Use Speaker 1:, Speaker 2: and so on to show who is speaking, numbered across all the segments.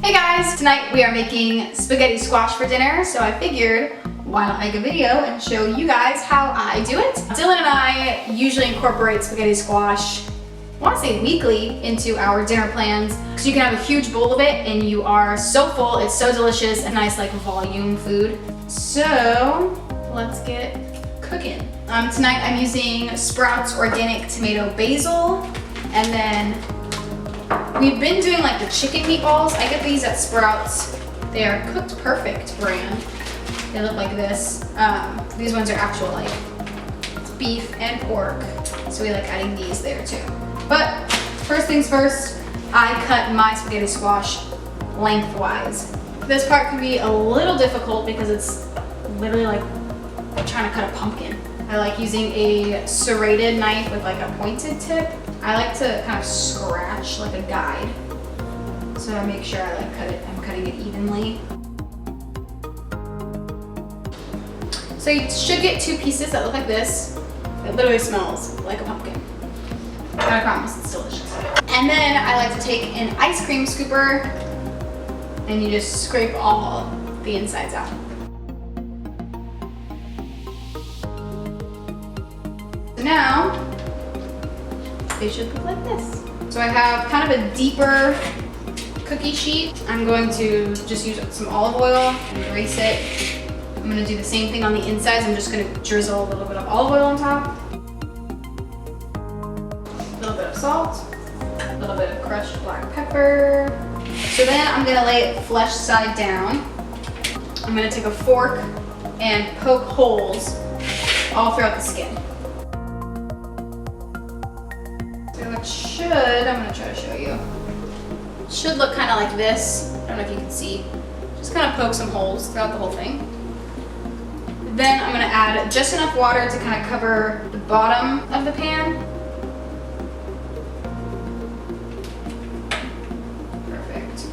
Speaker 1: Hey guys, tonight we are making spaghetti squash for dinner, so I figured why not make a video and show you guys how I do it. Dylan and I usually incorporate spaghetti squash, I want to say weekly, into our dinner plans because you can have a huge bowl of it and you are so full, it's so delicious, a nice like volume food. So let's get cooking. Tonight I'm using Sprouts organic tomato basil, and then we've been doing like the chicken meatballs. I get these at Sprouts. They are Cooked Perfect brand. They look like this. These ones are actual like beef and pork. So we like adding these there too. But first things first, I cut my spaghetti squash lengthwise. This part can be a little difficult because it's literally like trying to cut a pumpkin. I like using a serrated knife with like a pointed tip. I like to kind of scratch like a guide, so I make sure I like I'm cutting it evenly. So you should get two pieces that look like this. It literally smells like a pumpkin. I promise it's delicious. And then I like to take an ice cream scooper and you just scrape all the insides out. So now they should look like this. So I have kind of a deeper cookie sheet. I'm going to just use some olive oil and grease it. I'm gonna do the same thing on the insides. I'm just gonna drizzle a little bit of olive oil on top. A little bit of salt, a little bit of crushed black pepper. So then I'm gonna lay it flesh side down. I'm gonna take a fork and poke holes all throughout the skin. I'm gonna try to show you. It should look kind of like this. I don't know if you can see. Just kind of poke some holes throughout the whole thing. Then I'm gonna add just enough water to kind of cover the bottom of the pan. Perfect.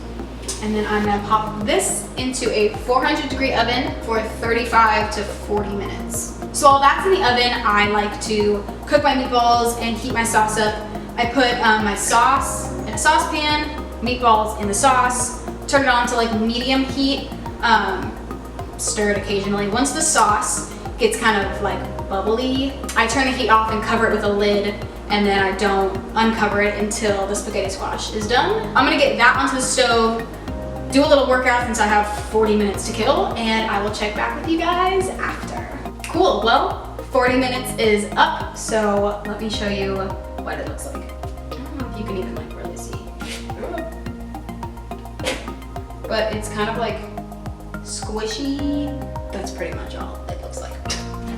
Speaker 1: And then I'm gonna pop this into a 400-degree oven for 35 to 40 minutes. So while that's in the oven, I like to cook my meatballs and heat my sauce up. I put my sauce in a saucepan, meatballs in the sauce, turn it on to like medium heat, stir it occasionally. Once the sauce gets kind of like bubbly, I turn the heat off and cover it with a lid, and then I don't uncover it until the spaghetti squash is done. I'm gonna get that onto the stove, do a little workout since I have 40 minutes to kill, and I will check back with you guys after. Cool, well, 40 minutes is up, so let me show you what it looks like. I don't know if you can even like really see. But it's kind of like squishy. That's pretty much all it looks like.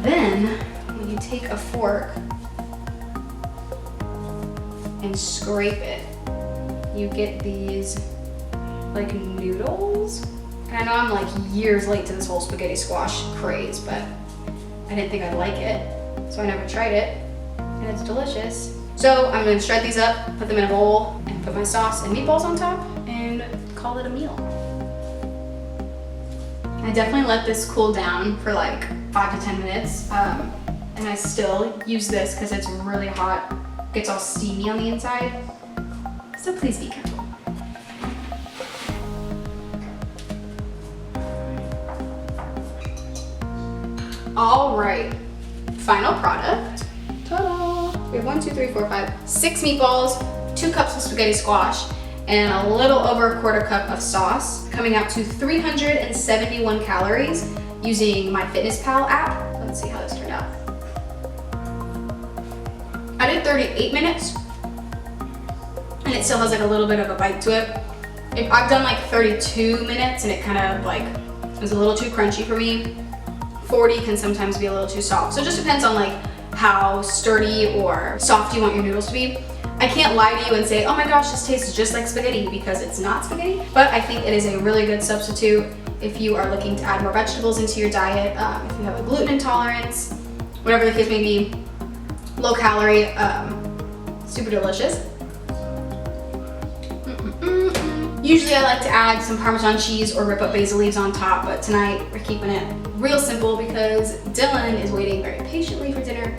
Speaker 1: Then when you take a fork and scrape it, you get these like noodles. And I know I'm like years late to this whole spaghetti squash craze, but I didn't think I'd like it, so I never tried it, and it's delicious. So I'm gonna shred these up, put them in a bowl, and put my sauce and meatballs on top, and call it a meal. I definitely let this cool down for like 5 to 10 minutes, and I still use this because it's really hot, gets all steamy on the inside, so please be careful. All right, final product. Ta-da! We have 1, 2, 3, 4, 5, 6 meatballs, 2 cups of spaghetti squash, and a little over a quarter cup of sauce, coming out to 371 calories using MyFitnessPal app. Let's see how this turned out. I did 38 minutes, and it still has like a little bit of a bite to it. I've done like 32 minutes, and it kind of like was a little too crunchy for me. 40 can sometimes be a little too soft. So it just depends on like how sturdy or soft you want your noodles to be. I can't lie to you and say, oh my gosh, this tastes just like spaghetti, because it's not spaghetti. But I think it is a really good substitute if you are looking to add more vegetables into your diet, if you have a gluten intolerance, whatever the case may be, low calorie, super delicious. Usually I like to add some Parmesan cheese or rip up basil leaves on top, but tonight we're keeping it real simple because Dylan is waiting very patiently for dinner.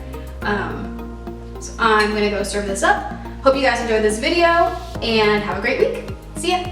Speaker 1: So I'm gonna go serve this up. Hope you guys enjoyed this video and have a great week. See ya.